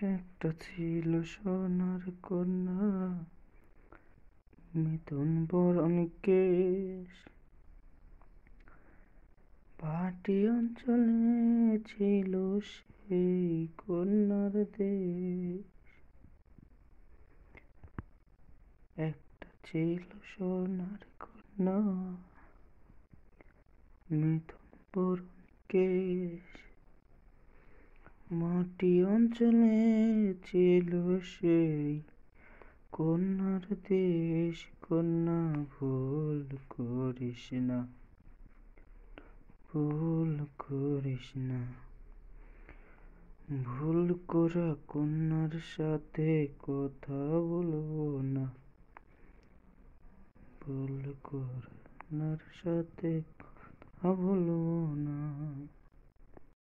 একটা ছিল সোনার কন্যা, মিথুন বরণ কেশ। ভাটি অঞ্চলে ছিল সেই কন্যার দেশ। একটা ছিল সোনার কন্যা, মিথুন বরণ কেশ। মাটি অঞ্চলে ছিল সেই কন্যার দেশ। কন্যা ভুল করিস না, ভুল করিস না। ভুল করা কন্যার সাথে কথা বলবো না। ভুল করার সাথে কথা বলবো